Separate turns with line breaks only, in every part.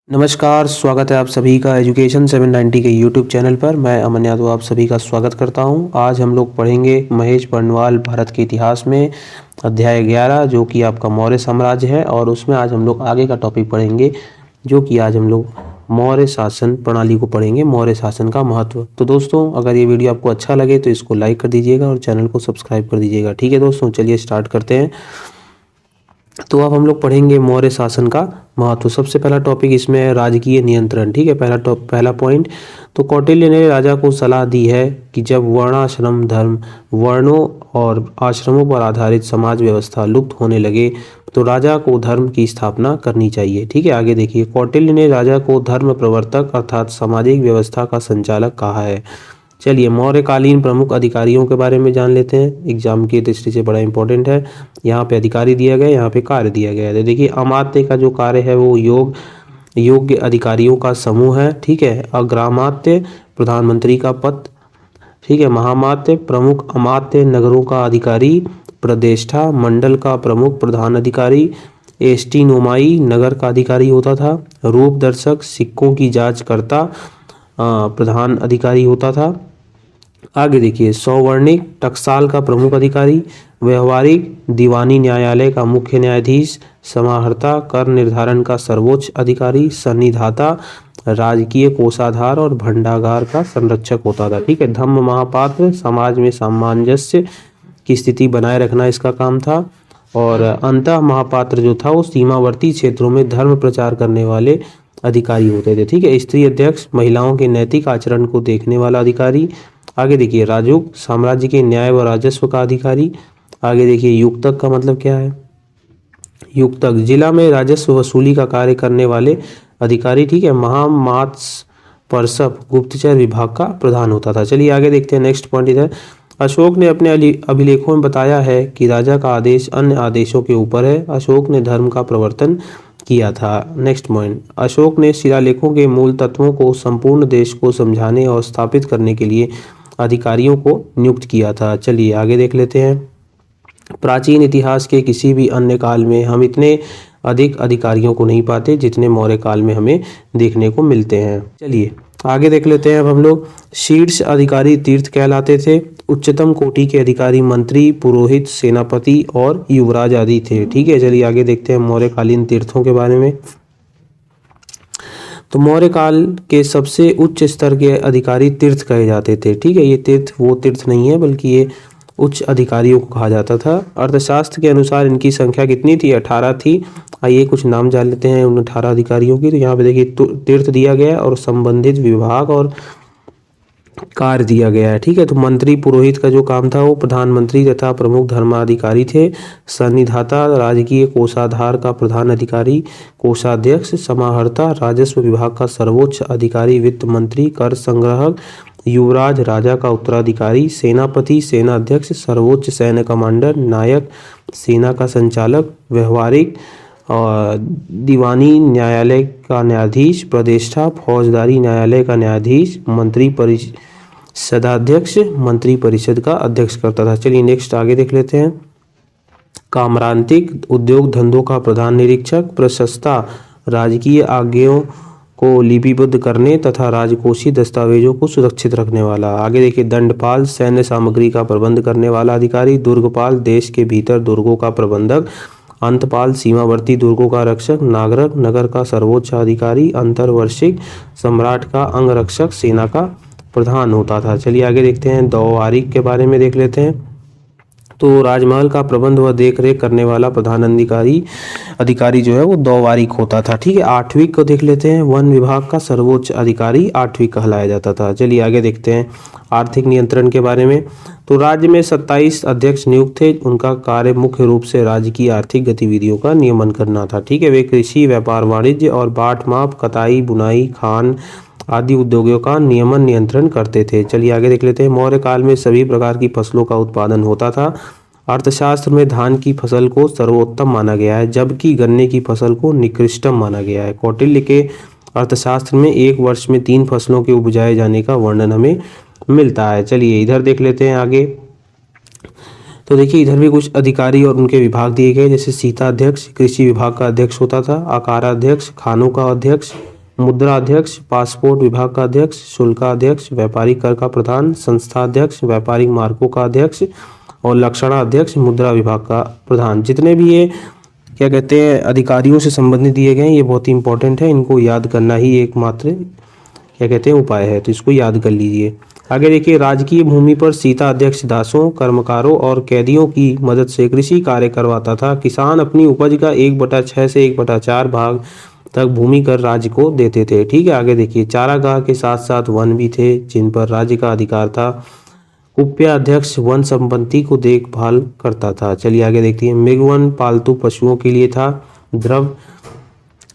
नमस्कार, स्वागत है आप सभी का एजुकेशन 790 के यूट्यूब चैनल पर। मैं अमन यादव आप सभी का स्वागत करता हूं। आज हम लोग पढ़ेंगे महेश बर्नवाल भारत के इतिहास में अध्याय 11 जो कि आपका मौर्य साम्राज्य है, और उसमें आज हम लोग आगे का टॉपिक पढ़ेंगे जो कि आज हम लोग मौर्य शासन प्रणाली को पढ़ेंगे, मौर्य शासन का महत्व। तो दोस्तों, अगर ये वीडियो आपको अच्छा लगे तो इसको लाइक कर दीजिएगा और चैनल को सब्सक्राइब कर दीजिएगा। ठीक है दोस्तों, चलिए स्टार्ट करते हैं। तो अब हम लोग पढ़ेंगे मौर्य शासन का महत्व। सबसे पहला टॉपिक इसमें है राजकीय नियंत्रण। ठीक है, पहला पॉइंट। तो कौटिल्य ने राजा को सलाह दी है कि जब वर्णाश्रम धर्म, वर्णों और आश्रमों पर आधारित समाज व्यवस्था लुप्त होने लगे तो राजा को धर्म की स्थापना करनी चाहिए। ठीक है, आगे देखिए। कौटिल्य ने राजा को धर्म प्रवर्तक अर्थात सामाजिक व्यवस्था का संचालक कहा है। चलिए, मौर्यकालीन प्रमुख अधिकारियों के बारे में जान लेते हैं। एग्जाम की दृष्टि से बड़ा इंपॉर्टेंट है। यहाँ पे अधिकारी दिया गया है, यहाँ पे कार्य दिया गया है। तो देखिए, अमात्य का जो कार्य है वो योग्य अधिकारियों का समूह है। ठीक है, अग्रामात्य प्रधानमंत्री का पद। ठीक है, महामात्य प्रमुख अमात्य नगरों का अधिकारी, प्रदेष्टा मंडल का प्रमुख प्रधान अधिकारी, एस्टीनोमाई नगर का अधिकारी होता था, रूप दर्शक सिक्कों की जांच करता प्रधान अधिकारी होता था। आगे देखिए, सौवर्णिक टकसाल का प्रमुख अधिकारी, व्यवहारिक दीवानी न्यायालय का मुख्य न्यायाधीश, समाहर्ता कर निर्धारण का सर्वोच्च अधिकारी, सन्निधाता राजकीय कोषाधार और भंडागार का संरक्षक होता था। ठीक है, धम्म महापात्र समाज में सामंजस्य की स्थिति बनाए रखना इसका काम था। और अंतः महापात्र जो था वो सीमावर्ती क्षेत्रों में धर्म प्रचार करने वाले अधिकारी होते थे। ठीक है, स्त्री अध्यक्ष महिलाओं के नैतिक आचरण को देखने वाला अधिकारी। आगे देखिए, राजुक साम्राज्य के न्याय व राजस्व का अधिकारी। आगे देखिए, युक्तक का मतलब क्या है। युक्तक जिला में राजस्व वसूली का कार्य करने वाले अधिकारी। ठीक है, महामात्स परसप गुप्तचर विभाग का प्रधान होता था। चलिए आगे देखते हैं। नेक्स्ट पॉइंट इधर। अशोक ने अपने अभिलेखों में बताया है कि राजा का आदेश अन्य आदेशों के ऊपर है। अशोक ने धर्म का प्रवर्तन किया था। Next point. अशोक ने शिलालेखों के मूल तत्वों को संपूर्ण देश को समझाने और स्थापित करने के लिए अधिकारियों को नियुक्त किया था। चलिए आगे देख लेते हैं। प्राचीन इतिहास के किसी भी अन्य काल में हम इतने अधिक अधिकारियों को नहीं पाते जितने मौर्य काल में हमें देखने को मिलते हैं। चलिए आगे देख लेते हैं। अब हम लोग शीर्ष अधिकारी तीर्थ कहलाते थे। उच्चतम कोटि के अधिकारी मंत्री, पुरोहित, सेनापति और युवराज आदि थे। ठीक है, चलिए आगे देखते हैं मौर्यकालीन तीर्थों के बारे में। तो मौर्य काल के सबसे उच्च स्तर के अधिकारी तीर्थ कहे जाते थे। ठीक है, ये तीर्थ वो तीर्थ नहीं है बल्कि ये उच्च अधिकारियों को कहा जाता था। अर्थशास्त्र के अनुसार इनकी संख्या कितनी थी? 18 थी। आइए कुछ नाम जान लेते हैं उन 18 अधिकारियों की। तो यहाँ पे देखिए तीर्थ दिया गया है और संबंधित विभाग और कार्य दिया गया है। ठीक है, तो मंत्री पुरोहित का जो काम था वो प्रधानमंत्री तथा प्रमुख धर्माधिकारी थे। सन्निधाता राजकीय कोषाधार का प्रधान अधिकारी, कोषाध्यक्ष, समाहर्ता राजस्व विभाग का सर्वोच्च अधिकारी, वित्त मंत्री, कर संग्राहक, युवराज राजा का उत्तराधिकारी, सेनापति सेनाध्यक्ष, सर्वोच्च सैन्य कमांडर, नायक सेना का संचालक, व्यवहारिक और दीवानी न्यायालय का न्यायाधीश, प्रतिष्ठा फौजदारी न्यायालय का न्यायाधीश, मंत्री परिषदाध्यक्ष मंत्री परिषद का अध्यक्ष करता था। चलिए नेक्स्ट आगे देख लेते हैं। कामरांतिक उद्योग धंधों का प्रधान निरीक्षक, प्रशस्ता राजकीय आज्ञाओं को लिपिबद्ध करने तथा राजकोषीय दस्तावेजों को सुरक्षित रखने वाला। आगे देखिए, दंडपाल सैन्य सामग्री का प्रबंध करने वाला अधिकारी, दुर्गपाल देश के भीतर दुर्गों का प्रबंधक, अंतपाल सीमावर्ती दुर्गों का रक्षक, नागरक नगर का सर्वोच्च अधिकारी, अंतर्वर्षिक सम्राट का अंगरक्षक सेना का प्रधान होता था। चलिए आगे देखते हैं। दौवारिक के बारे में देख लेते हैं। तो राजमहल का प्रबंध व देखरेख करने वाला प्रधान अधिकारी जो है वो दौवारिक होता था। ठीक है, आठवीं को देख लेते हैं। वन विभाग का सर्वोच्च अधिकारी आठवीं कहलाया जाता था। चलिए आगे देखते हैं आर्थिक नियंत्रण के बारे में। तो राज्य में 27 अध्यक्ष नियुक्त थे। उनका कार्य मुख्य रूप से राज्य की आर्थिक गतिविधियों का नियमन करना था। ठीक है, वे कृषि, व्यापार, वाणिज्य और बाट माप, कताई, बुनाई, खान आदि उद्योगों का नियंत्रण करते थे। चलिए आगे देख लेते हैं। मौर्य काल में सभी प्रकार की फसलों का उत्पादन होता था। अर्थशास्त्र में धान की फसल को सर्वोत्तम माना गया है जबकि गन्ने की फसल को निकृष्टम माना गया है। कौटिल्य के अर्थशास्त्र में एक वर्ष में 3 फसलों के उपजाए जाने का वर्णन हमें मिलता है। चलिए इधर देख लेते हैं आगे। तो देखिए इधर भी कुछ अधिकारी और उनके विभाग दिए गए, जैसे सीता अध्यक्ष कृषि विभाग का अध्यक्ष होता था, आकाराध्यक्ष खानों का अध्यक्ष, मुद्रा अध्यक्ष, पासपोर्ट विभाग का अध्यक्ष, शुल्क अध्यक्ष, व्यापारिक कर का प्रधान, संस्था अध्यक्ष, व्यापारिक मार्गों का अध्यक्ष और लक्षणा अध्यक्ष, मुद्रा विभाग का प्रधान। जितने भी ये क्या कहते हैं अधिकारियों से संबंधित दिए गए हैं, ये बहुत ही इंपॉर्टेंट है, इनको याद करना ही एकमात्र क्या कहते हैं उपाय है, तो इसको याद कर लीजिए। आगे देखिए, राजकीय भूमि पर सीता अध्यक्ष दासों, कर्मकारों और कैदियों की मदद से कृषि कार्य करवाता था। किसान अपनी उपज का 1/6 से 1/4 भाग तक भूमि कर राज्य को देते थे। ठीक है, आगे देखिए, चारागाह के साथ साथ वन भी थे जिन पर राज्य का अधिकार था। कुप्या अध्यक्ष वन संपत्ति को देखभाल करता था। चलिए आगे देखते हैं। मृगवन पालतू पशुओं के लिए था।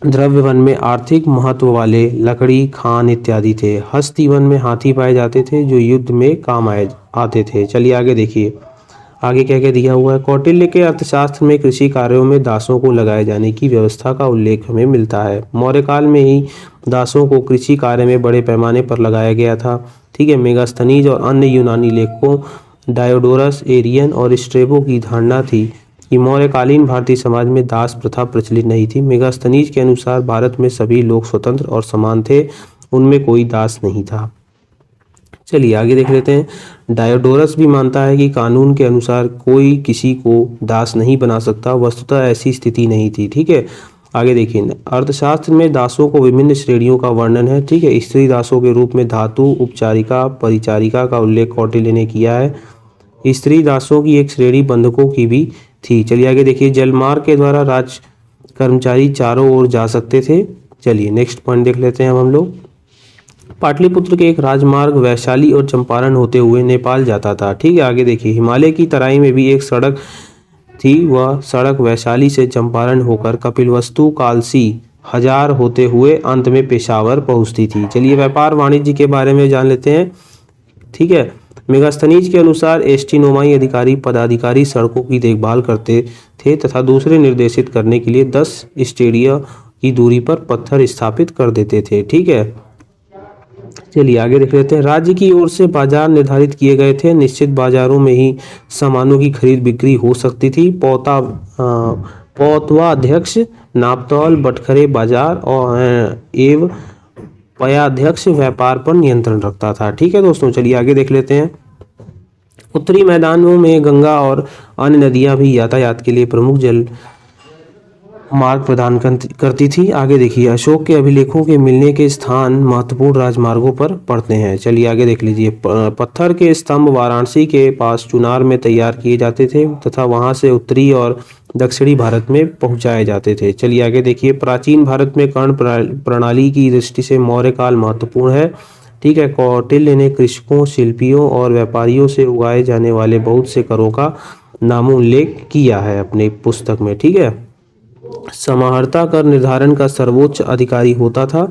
द्रव्य वन में आर्थिक महत्व वाले लकड़ी, खान इत्यादि थे। हस्ती वन में हाथी पाए जाते थे जो युद्ध में काम आते थे। चलिए आगे देखिए, आगे क्या क्या दिया हुआ है। कौटिल्य के अर्थशास्त्र में कृषि कार्यों में दासों को लगाए जाने की व्यवस्था का उल्लेख हमें मिलता है। मौर्य काल में ही दासों को कृषि कार्य में बड़े पैमाने पर लगाया गया था। ठीक है, मेगास्थनीज और अन्य यूनानी लेखकों डायोडोरस, एरियन और स्ट्रेबो की धारणा थी कि मौर्यकालीन भारतीय समाज में दास प्रथा प्रचलित नहीं थी। मेगास्थनीज के अनुसार भारत में सभी लोग स्वतंत्र और समान थे, उनमें कोई दास नहीं था। चलिए आगे देख लेते हैं। डायोडोरस भी मानता है कि कानून के अनुसार कोई किसी को दास नहीं बना सकता। वस्तुतः ऐसी स्थिति नहीं थी। ठीक है, आगे देखिए, अर्थशास्त्र में दासों को विभिन्न श्रेणियों का वर्णन है। ठीक है, स्त्री दासों के रूप में धातु, उपचारिका, परिचारिका का उल्लेख कौटिल्य ने किया है। स्त्री दासों की एक श्रेणी बंधकों की भी थी। चलिए आगे देखिए, जलमार्ग के द्वारा राज कर्मचारी चारों ओर जा सकते थे। चलिए नेक्स्ट पॉइंट देख लेते हैं हम लोग। पाटलिपुत्र के एक राजमार्ग वैशाली और चंपारण होते हुए नेपाल जाता था। ठीक है, आगे देखिए, हिमालय की तराई में भी एक सड़क थी। वह सड़क वैशाली से चंपारण होकर कपिलवस्तु, कालसी, हजार होते हुए अंत में पेशावर पहुंचती थी। चलिए व्यापार वाणिज्य के बारे में जान लेते हैं। ठीक है, मेगास्थनीज के अनुसार एस्टिनोमाई अधिकारी पदाधिकारी सड़कों की देखभाल करते थे तथा दूसरे निर्देशित करने के लिए 10 स्टेडिया की दूरी पर पत्थर स्थापित कर देते थे। ठीक है, चलिए आगे देख लेते हैं। राज्य की ओर से बाजार निर्धारित किए गए थे। निश्चित बाजारों में ही सामानों की खरीद बिक्री हो सकती थी। पौतवा अध्यक्ष नापतौल, बटखरे बाजार और एवं पयाध्यक्ष व्यापार पर नियंत्रण रखता था। ठीक है दोस्तों, चलिए आगे देख लेते हैं। उत्तरी मैदानों में गंगा और अन्य नदियां भी यातायात के लिए प्रमुख जल मार्ग प्रदान करती थी। आगे देखिए, अशोक के अभिलेखों के मिलने के स्थान महत्वपूर्ण राजमार्गों पर पड़ते हैं। चलिए आगे देख लीजिए। पत्थर के स्तंभ वाराणसी के पास चुनार में तैयार किए जाते थे तथा वहां से उत्तरी और दक्षिणी भारत में पहुंचाए जाते थे। चलिए आगे देखिए। प्राचीन भारत में कर्ण प्रणाली की दृष्टि से मौर्य काल महत्वपूर्ण है। ठीक है, कौटिल्य ने कृषकों, शिल्पियों और व्यापारियों से उगाए जाने वाले बहुत से करों का नामोल्लेख किया है अपने पुस्तक में। ठीक है, समाहर्ता कर निर्धारण का सर्वोच्च अधिकारी होता था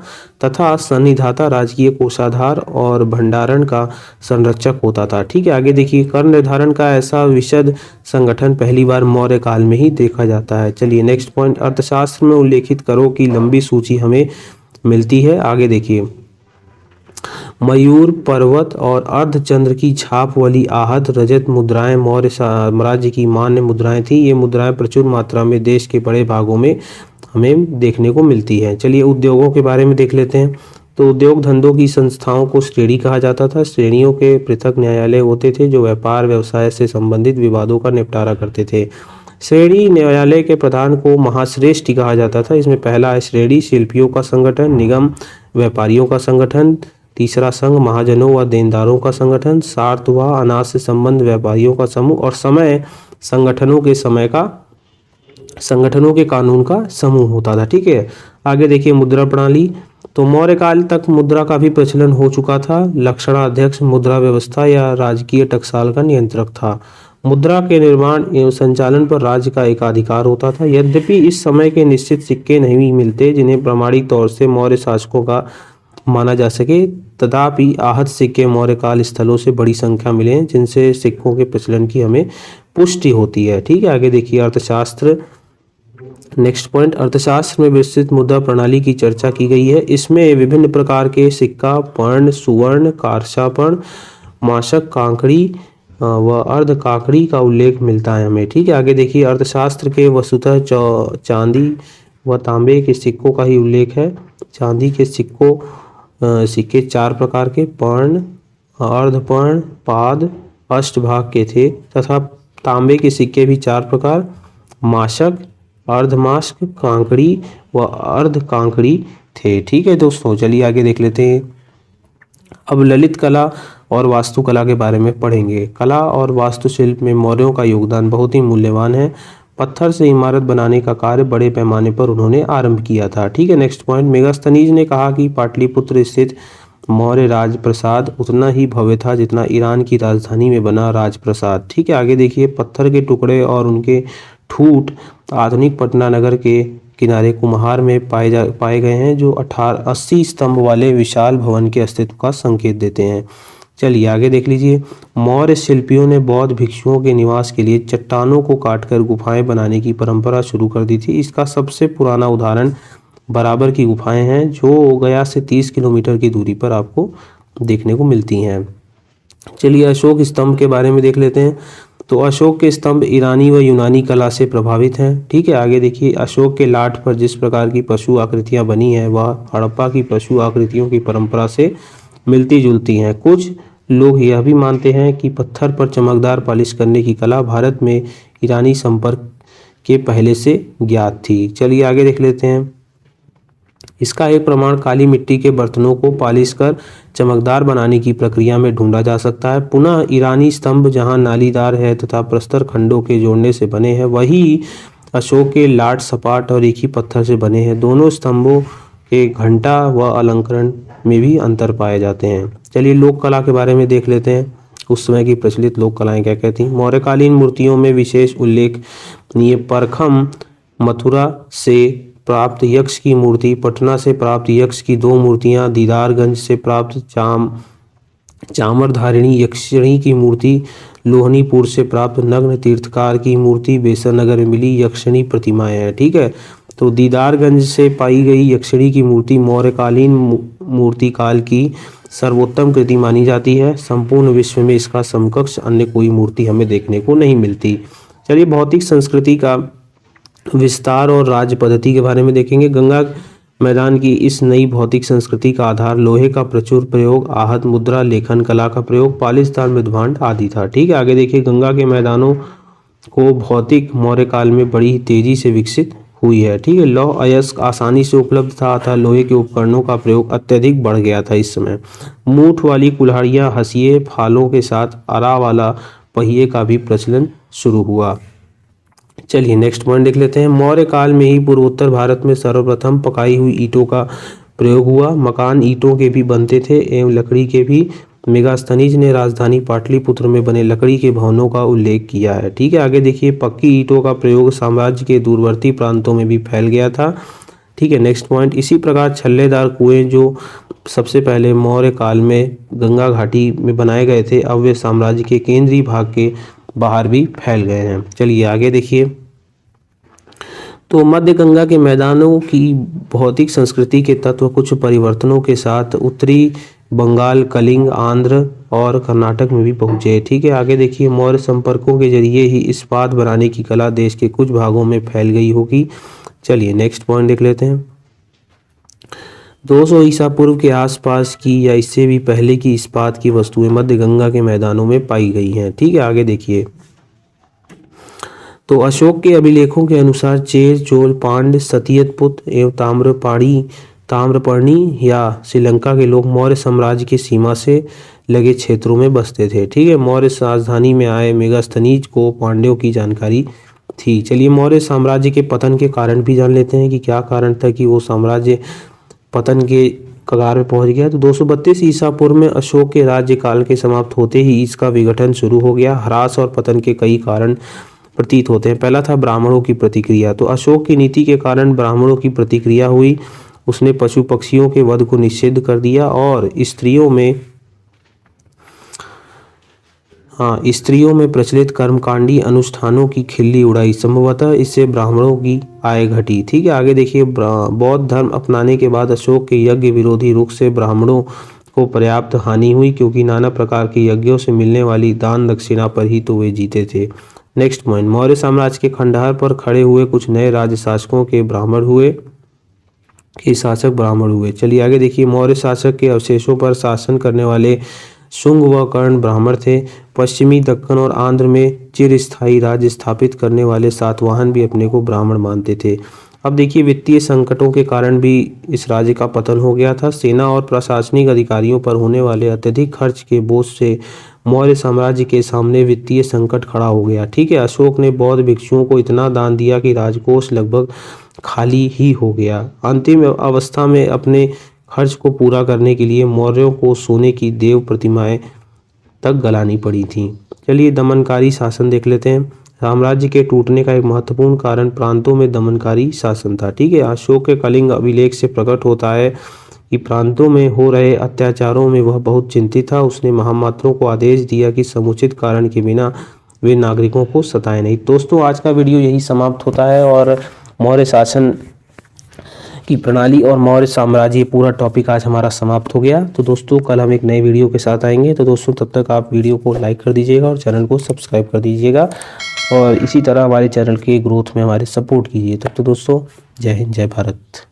तथा सन्निधाता राजकीय कोषाधार और भंडारण का संरक्षक होता था। ठीक है, आगे देखिए। कर निर्धारण का ऐसा विशद संगठन पहली बार मौर्य काल में ही देखा जाता है। चलिए नेक्स्ट पॉइंट। अर्थशास्त्र में उल्लेखित करों की लंबी सूची हमें मिलती है। आगे देखिए। मयूर, पर्वत और अर्धचंद्र की छाप वाली आहत रजत मुद्राएं मौर्य साम्राज्य की मान्य मुद्राएं थी। ये मुद्राएं प्रचुर मात्रा में देश के बड़े भागों में हमें देखने को मिलती हैं। चलिए उद्योगों के बारे में देख लेते हैं। तो उद्योग धंधों की संस्थाओं को श्रेणी कहा जाता था। श्रेणियों के पृथक न्यायालय होते थे जो व्यापार व्यवसाय से संबंधित विवादों का निपटारा करते थे। श्रेणी न्यायालय के प्रधान को महाश्रेष्ठी कहा जाता था। इसमें पहला है श्रेणी शिल्पियों का संगठन, निगम व्यापारियों का संगठन, तीसरा संघ महाजनों व देनदारों का संगठन, सार्थ व अनाज से संबंध व्यापारियों का समूह और समय संगठनों के कानून का समूह होता था। ठीक है, आगे देखिए। मुद्रा प्रणाली। तो मौर्य काल तक मुद्रा का भी प्रचलन हो चुका था। लक्षणा अध्यक्ष मुद्रा व्यवस्था या राजकीय टकसाल का नियंत्रक था। मुद्रा के निर्माण एवं संचालन पर राज्य का एकाधिकार होता था। यद्यपि इस समय के निश्चित सिक्के नहीं मिलते जिन्हें प्रामाणिक तौर से मौर्य शासकों का माना जा सके, तथापि आहत सिक्के मौर्य काल स्थलों से बड़ी संख्या मिले हैं जिनसे सिक्कों के प्रचलन की हमें पुष्टि होती है। ठीक है, आगे देखिए। अर्थशास्त्र। Next point. अर्थशास्त्र में विस्तृत मुद्रा प्रणाली की चर्चा की गई है। इसमें विभिन्न प्रकार के सिक्का, पर्ण, सुवर्ण, कारशापर्ण, माशक, कांकड़ी व अर्ध काकड़ी का उल्लेख मिलता है हमें। ठीक है, आगे देखिए। अर्थशास्त्र के वस्तुतः चांदी व तांबे के सिक्कों का ही उल्लेख है। चांदी के सिक्के 4 प्रकार के पर्ण, अर्धपर्ण, पाद, अष्टभाग के थे तथा तांबे के सिक्के भी 4 प्रकार, माशक, अर्धमाशक, कांकड़ी व अर्ध कांकड़ी थे। ठीक है दोस्तों, चलिए आगे देख लेते हैं। अब ललित कला और वास्तुकला के बारे में पढ़ेंगे। कला और वास्तुशिल्प में मौर्यों का योगदान बहुत ही मूल्यवान है। पत्थर से इमारत बनाने का कार्य बड़े पैमाने पर उन्होंने आरंभ किया था। ठीक है, नेक्स्ट पॉइंट। मेगास्थनीज ने कहा कि पाटलिपुत्र स्थित मौर्य राजप्रसाद उतना ही भव्य था जितना ईरान की राजधानी में बना राजप्रसाद। ठीक है, आगे देखिए। पत्थर के टुकड़े और उनके ठूठ आधुनिक पटना नगर के किनारे कुम्हार में पाए गए हैं, जो 80 स्तंभ वाले विशाल भवन के अस्तित्व का संकेत देते हैं। चलिए आगे देख लीजिए। मौर्य शिल्पियों ने बौद्ध भिक्षुओं के निवास के लिए चट्टानों को काटकर गुफाएं बनाने की परंपरा शुरू कर दी थी। इसका सबसे पुराना उदाहरण बराबर की गुफाएं हैं, जो गया से 30 किलोमीटर की दूरी पर आपको देखने को मिलती हैं। चलिए अशोक स्तंभ के बारे में देख लेते हैं। तो अशोक के स्तंभ ईरानी व यूनानी कला से प्रभावित हैं। ठीक है, आगे देखिए। अशोक के लाट पर जिस प्रकार की पशु आकृतियां बनी हैं वह हड़प्पा की पशु आकृतियों की परंपरा से मिलती जुलती हैं। कुछ लोग यह भी मानते हैं कि पत्थर पर चमकदार पॉलिश करने की कला भारत में ईरानी संपर्क के पहले से ज्ञात थी। चलिए आगे देख लेते हैं। इसका एक प्रमाण काली मिट्टी के बर्तनों को पॉलिश कर चमकदार बनाने की प्रक्रिया में ढूंढा जा सकता है। पुनः ईरानी स्तंभ जहां नालीदार है तथा प्रस्तर खंडों के जोड़ने से बने हैं, वही अशोक के लाट सपाट और एक ही पत्थर से बने हैं। दोनों स्तंभों के घंटा व अलंकरण में भी अंतर पाए जाते हैं। चलिए लोक कला के बारे में देख लेते हैं। उस समय की प्रचलित लोक कलाएं क्या क्या थी। मौर्यकालीन मूर्तियों में विशेष उल्लेखनीय परखम मथुरा से प्राप्त यक्ष की मूर्ति, पटना से प्राप्त यक्ष की 2 मूर्तियां, दीदारगंज से प्राप्त चामरधारिणी यक्षिणी की मूर्ति, लोहनीपुर से प्राप्त नग्न तीर्थकार की मूर्ति, बेसन नगर में मिली यक्षिणी प्रतिमाएं हैं। ठीक है, तो दीदारगंज से पाई गई यक्षिणी की मूर्ति मौर्यकालीन मूर्तिकाल की सर्वोत्तम कृति मानी जाती है। संपूर्ण विश्व में इसका समकक्ष अन्य कोई मूर्ति हमें देखने को नहीं मिलती। चलिए भौतिक संस्कृति का विस्तार और राज्य पद्धति के बारे में देखेंगे। गंगा मैदान की इस नई भौतिक संस्कृति का आधार लोहे का प्रचुर प्रयोग, आहत मुद्रा लेखन कला का प्रयोग, पालिस्तान मृदभांड आदि था। ठीक है, आगे देखिए। गंगा के मैदानों को भौतिक मौर्य काल में बड़ी तेजी से विकसित हुई है। ठीक है, लौह अयस्क आसानी से उपलब्ध था अतः लोहे के उपकरणों का प्रयोग अत्यधिक बढ़ गया था। इस समय मूठ वाली कुल्हाड़ियां, हंसिए, फालों के साथ अरा वाला पहिए का भी प्रचलन शुरू हुआ। चलिए नेक्स्ट पॉइंट देख लेते हैं। मौर्य काल में ही पूर्वोत्तर भारत में सर्वप्रथम पकाई हुई ईंटों का प्रयोग हुआ। मकान ईंटों के भी बनते थे एवं लकड़ी के भी। मेगास्थनीज ने राजधानी पाटलिपुत्र में बने लकड़ी के भवनों का उल्लेख किया है। ठीक है, आगे देखिए। पक्की ईंटों का प्रयोग साम्राज्य के दूरवर्ती प्रांतों में भी फैल गया था। ठीक है, नेक्स्ट पॉइंट। इसी प्रकार छल्लेदार कुएं जो सबसे पहले मौर्य काल में गंगा घाटी में बनाए गए थे, अब वे साम्राज्य के केंद्रीय भाग के बाहर भी फैल गए हैं। चलिए आगे देखिए। तो मध्य गंगा के मैदानों की भौतिक संस्कृति के तत्व कुछ परिवर्तनों के साथ उत्तरी बंगाल, कलिंग, आंध्र और कर्नाटक में भी पहुंचे। ठीक है, आगे देखिए। मौर्य संपर्कों के जरिए ही इस्पात बनाने की कला देश के कुछ भागों में फैल गई होगी। चलिए नेक्स्ट पॉइंट देख लेते हैं। 200 ईसा पूर्व के आसपास की या इससे भी पहले की इस्पात की वस्तुएं मध्य गंगा के मैदानों में पाई गई हैं। ठीक है, आगे देखिए। तो अशोक के अभिलेखों के अनुसार चेर, चोल, पांड्य, सतियत एवं ताम्रपर्णी या श्रीलंका के लोग मौर्य साम्राज्य की सीमा से लगे क्षेत्रों में बसते थे। ठीक है, मौर्य राजधानी में आए मेगास्थनीज को पांड्यों की जानकारी थी। चलिए मौर्य साम्राज्य के पतन के कारण भी जान लेते हैं कि क्या कारण था कि वो साम्राज्य पतन के कगार में पहुंच गया। तो 232 ईसा पूर्व में अशोक के राज्यकाल के समाप्त होते ही इसका विघटन शुरू हो गया। ह्रास और पतन के कई कारण प्रतीत होते हैं। पहला था ब्राह्मणों की प्रतिक्रिया। तो अशोक की नीति के कारण ब्राह्मणों की प्रतिक्रिया हुई। उसने पशु पक्षियों के वध को निषिद्ध कर दिया और स्त्रियों में प्रचलित कर्मकांडी अनुष्ठानों की खिल्ली उड़ाई। संभवतः इससे ब्राह्मणों की आय घटी। ठीक है, आगे देखिए। बौद्ध धर्म अपनाने के बाद अशोक के यज्ञ विरोधी रुख से ब्राह्मणों को पर्याप्त हानि हुई, क्योंकि नाना प्रकार के यज्ञों से मिलने वाली दान दक्षिणा पर ही तो वे जीते थे। Next point. मौर्य साम्राज्य के खंडहर पर खड़े हुए कुछ नए राज्य शासकों के ब्राह्मण हुए। के शासक ब्राह्मण हुए। चलिए आगे देखिए, मौर्य शासक के अवशेषों पर शासन करने वाले शुंग व कर्ण ब्राह्मण थे। पश्चिमी दक्कन और आंध्र में चिरस्थायी राज्य स्थापित करने वाले सातवाहन भी अपने को ब्राह्मण मानते थे। अब देखिए, वित्तीय संकटों के कारण भी इस राज्य का पतन हो गया था। सेना और प्रशासनिक अधिकारियों पर होने वाले अत्यधिक खर्च के बोझ से मौर्य साम्राज्य के सामने वित्तीय संकट खड़ा हो गया। ठीक है, अशोक ने बौद्ध भिक्षुओं को इतना दान दिया कि राजकोष लगभग खाली ही हो गया। अंतिम अवस्था में अपने खर्च को पूरा करने के लिए मौर्यों को सोने की देव प्रतिमाएं तक गलानी पड़ी थीं। चलिए दमनकारी शासन देख लेते हैं। साम्राज्य के टूटने का एक महत्वपूर्ण कारण प्रांतों में दमनकारी शासन था। ठीक है, अशोक के कलिंग अभिलेख से प्रकट होता है कि प्रांतों में हो रहे अत्याचारों में वह बहुत चिंतित था। उसने महामात्रों को आदेश दिया कि समुचित कारण के बिना वे नागरिकों को सताएं नहीं। दोस्तों, आज का वीडियो यही समाप्त होता है और मौर्य शासन की प्रणाली और मौर्य साम्राज्य पूरा टॉपिक आज हमारा समाप्त हो गया। तो दोस्तों, कल हम एक नए वीडियो के साथ आएंगे। तो दोस्तों, तब तक आप वीडियो को लाइक कर दीजिएगा और चैनल को सब्सक्राइब कर दीजिएगा और इसी तरह हमारे चैनल के ग्रोथ में हमारे सपोर्ट कीजिए। तब तो दोस्तों, जय हिंद, जय भारत।